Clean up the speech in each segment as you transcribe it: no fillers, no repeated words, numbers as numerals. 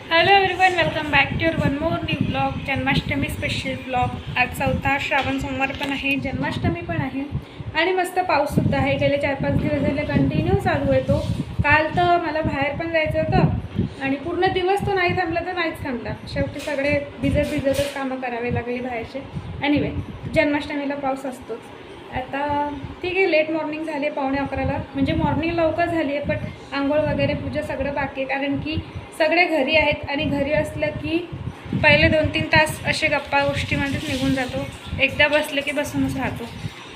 Hello everyone, welcome back to your one more new blog. Janmashtami special blog. आज 4था श्रावण सोमवार पण आहे, जन्माष्टमी पण आहे आणि मस्त पाऊससुद्धा आहे. गेले 4-5 दिवस झाले कंटिन्यू चालू आहे तो. काल तर मला बाहेर पण जायचं होतं आणि पूर्ण दिवस तो नाही थांबला तर नाहीच थांबला. शेवटी सगळे भिजतच कामं करावे लागले बाहेरचे. एनिवे, जन्माष्टमीला पाऊस असतोच. आता ठीक आहे, लेट मॉर्निंग झाली, 11:15ला. म्हणजे मॉर्निंग लवकर झाली आहे, पण आंघोळ वगैरे पूजा सगळं बाकी आहे. कारण की सगळे घरी आहेत आणि घरी असलं की पहिले 2-3 तास असे गप्पा गोष्टीमध्येच निघून जातो. एकदा बसले की बसूनच राहतो.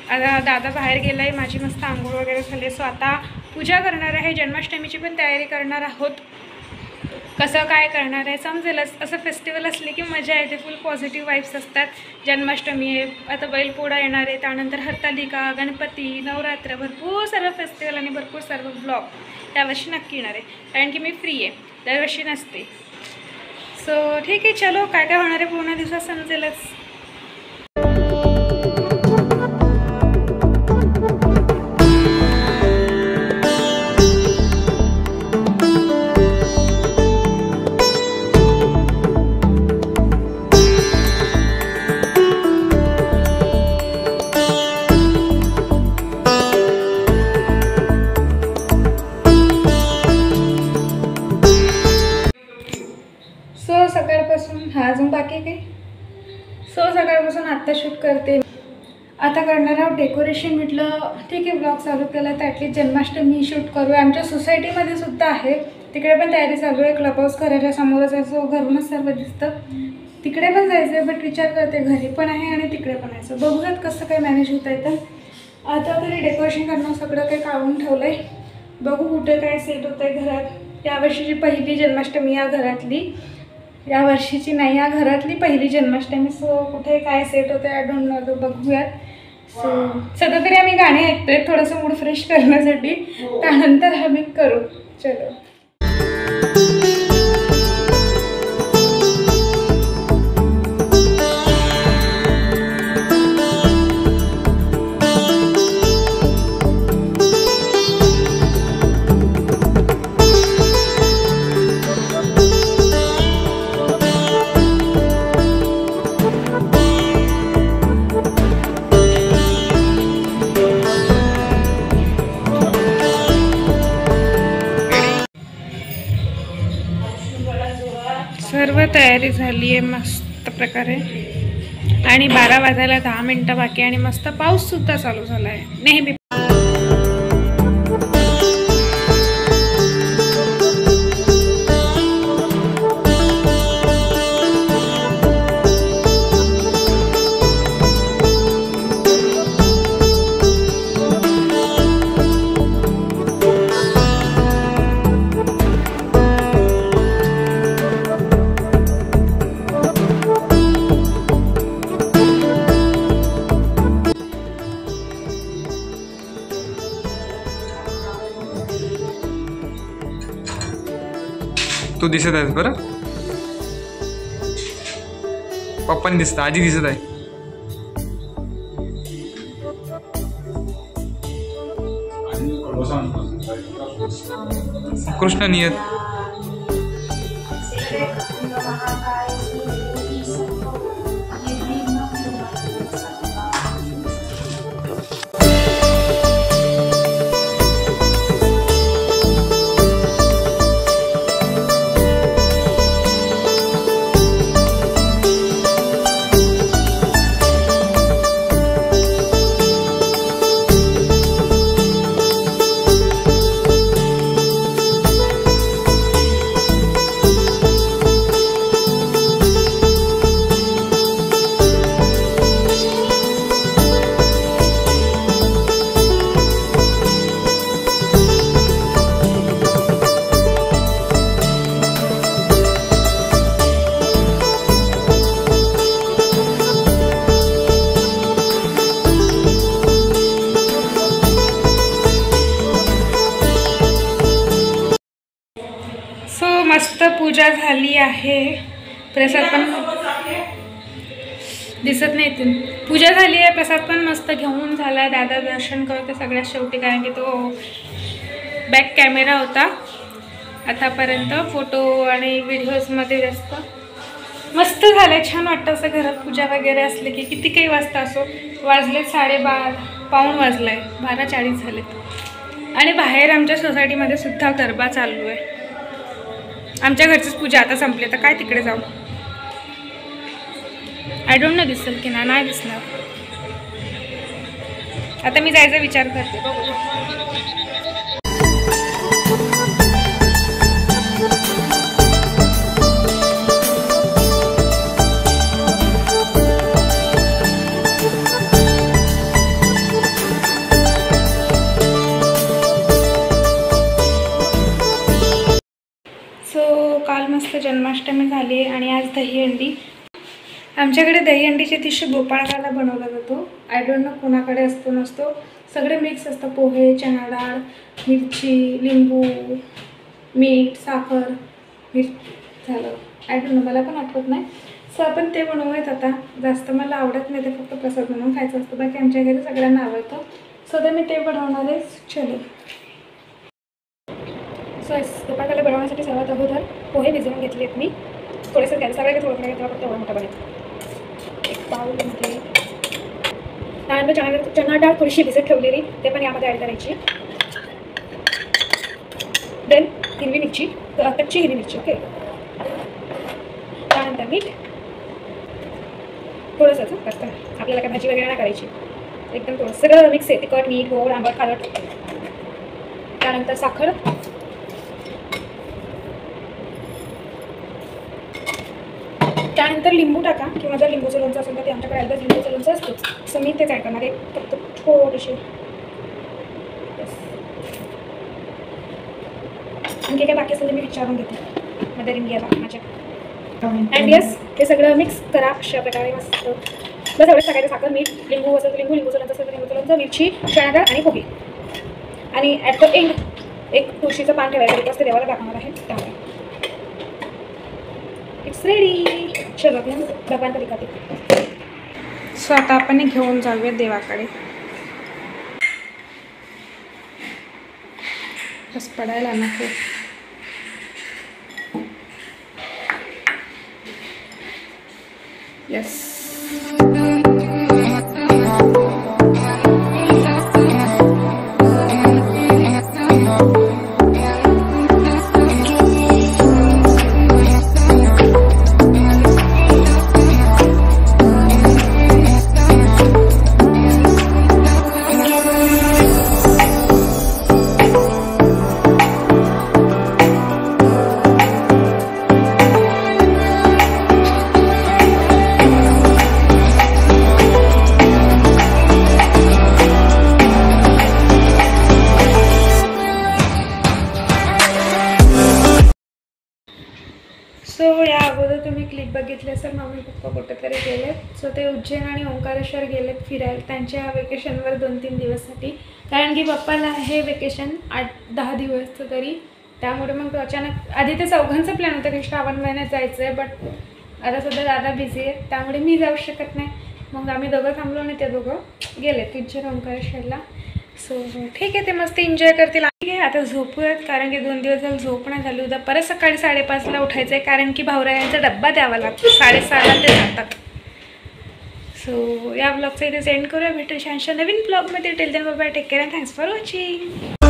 आता दादा बाहेर गेला आहे, माझी मस्त आंघोळ वगैरे झाली. सो आता पूजा करणार आहे, जन्माष्टमीची पण तयारी करणार आहोत. कसं काय करणार आहे समजेलच. असं फेस्टिवल असले की मजा येते, फुल पॉझिटिव्ह वाईब्स असतात. जन्माष्टमी आहे, आता बैलपोळा येणार आहे, त्यानंतर हरतालिका, गणपती, नवरात्र, भरपूर सर्व फेस्टिवल आणि भरपूर सर्व ब्लॉग त्यावर्षी नक्की येणार आहे. कारण की मी फ्री आहे, दरवर्षी नसते. सो ठीक आहे, चलो काय काय होणार आहे पूर्ण दिवसात समजेलच. सकाळपासून अजून बाकी काही. सकाळपासून आत्ता शूट करते. आता करणार आहोत डेकोरेशन. म्हटलं ठीक आहे, ब्लॉग चालू केला तर ॲटलीस्ट जन्माष्टमी शूट करूया. आमच्या सोसायटीमध्ये सुद्धा आहे, तिकडे पण तयारी चालू आहे. क्लब हाऊस घराच्या समोरच आहे, सो घरूनच सर्व दिसतं. तिकडे पण जायचं आहे, बट विचार करते घरी पण आहे आणि तिकडे पण आहे. सो बघूयात कसं काही मॅनेज होतं आहे. तर आता तरी डेकोरेशन करणं सगळं काही काढून ठेवलं आहे. बघू कुठे काय सेट होतं आहे घरात. यावर्षीची पहिली जन्माष्टमी या घरातली, या वर्षीची नाही, या घरातली पहिली जन्माष्टमी. सो कुठे काय सेट होतं आय डोंट नो, तो बघूयात. सो सध्या तरी आम्ही गाणे ऐकतोय थोडंसं मूड फ्रेश करण्यासाठी, त्यानंतर आम्ही करू. चलो. सर्व तयारी झाली आहे मस्त प्रकारे आणि 12 वाजायला 10 मिनटं बाकी आणि मस्त पाऊससुद्धा चालू झाला आहे नेहमी. तू दिसत आहेस बरं, पप्पानी दिसत, आजी दिसत आहे. कृष्ण नियत. मस्त पूजा झाली आहे. प्रसाद पण दिसत नाही इथून. पूजा झाली आहे, प्रसाद पण मस्त घेऊन झाला. दादा दर्शन करते सगळ्यात शेवटी, कारण की तो बॅक कॅमेरा होता. आतापर्यंत फोटो आणि व्हिडिओजमध्ये व्यस्त. मस्त झालंय, छान वाटतं असं घरात पूजा वगैरे असले की. किती काही वाजता असो, वाजले 12:30, पाऊण वाजलाय, 12:40 झालेत. आणि बाहेर आमच्या सोसायटीमध्ये सुद्धा गरबा चालू आहे. आमच्या घरचीच पूजा आता संपली, तर काय तिकडे जाऊ. आय डोंट नो दिसेल की नाही दिसणार. आता मी जायचा विचार करते, बघू. सो काल मस्त जन्माष्टमी झाली आणि आज दहीहंडी. आमच्याकडे दहीहंडीच्या दिवशी गोपाळकाला बनवला जातो. आय डोंट नो कोणाकडे असतो नसतो. सगळे मिक्स असतं, पोहे, चणा डाळ, मिरची, लिंबू, मीठ, साखर, झालं. आय डोंट नो, मला पण आठवत नाही. सो आपण ते बनवूयात आता. जास्त मला आवडत नाही, ते फक्त प्रसाद बनवून खायचं असतं. बाकी आमच्या घरी सगळ्यांना आवडतं. सो तर मी ते बनवणार आहे. चलो. सो गोपाळकाला बनवण्यासाठी सर्वात अगोदर पोहे भिजवून घेतले आहेत मी. थोडेसे घ्यायला सगळे थोडं घेतलं, फक्त एवढा मोठा बनायचं. एक बाउलमध्ये त्यानंतर चणा डाळ थोडीशी भिजत ठेवलेली, ते पण यामध्ये ॲड करायची. देन हिरवी मिरची, कच्ची हिरवी मिरची. ओके. त्यानंतर मीठ थोडंसं कसं, आपल्याला काय भाजी वगैरे नाही करायची, एकदम थोडं. सगळं मिक्स आहे, तिखट, मीठ, गोड, आंबट, खारट. त्यानंतर साखर, त्यानंतर लिंबू टाका, किंवा जर लिंबूचं लोणचं असेल तर ते आमच्याकडे अलगद लिंबूचं लोणचं असतंच. सो मी तेच ॲड करणार आहे, फक्त थोडीशी. आणखी काय बाकी असेल तर मी विचारून घेते मध्ये रिंग्याला माझ्या. अँड येस, हे सगळं मिक्स करा अशा प्रकारे मस्त. बस एवढंच टाकायचं. साखर, मीठ, लिंबू असेल तर लिंबू, लिंबूचं लोणचं असेल तर लिंबूचं लोणचं, मिरची, चणा डाळ आणि पोहे. आणि ॲट द एंड एक तुळशीचं पान ठेवायचं, बिकॉज ते देवाला टाकणार आहे. त्यामुळे इट्स रेडी. चलो भगवान तरी खाते. सो आता आपण घेऊन जाऊया देवाकडे. बस पडायला नको. येस. सो या अगोदर तुम्ही क्लिप बघितले असेल, मम्मी पप्पा कुठेतरी गेलेत. सो ते उज्जैन आणि ओंकारेश्वर गेलेत फिरायला त्यांच्या वेकेशनवर 2-3 दिवसासाठी. कारण की पप्पाला हे वेकेशन 8-10 दिवसचं तरी. त्यामुळे मग अचानक आधी ते चौघांचं प्लॅन होतं की श्रावण महिन्यात जायचं आहे, बट आता सध्या दादा बिझी आहे त्यामुळे मी जाऊ शकत नाही. मग आम्ही दोघं थांबलो आणि ते दोघं गेलेत उज्जैन ओंकारेश्वरला. सो ठीक आहे, ते मस्त एन्जॉय करतील. ठीक आहे, आता झोपूयात कारण की 2 दिवस झालं झोप नाही झाली. उद्या परत सकाळी 5:30ला उठायचं आहे कारण की भाऊरायांचा डब्बा द्यावा लागतो. 6:30ला ते जातात. सो या ब्लॉगचा इथे सेंड करूया. भेटू छानशा नवीन ब्लॉगमध्ये. Till then bye bye, take care and thanks for watching.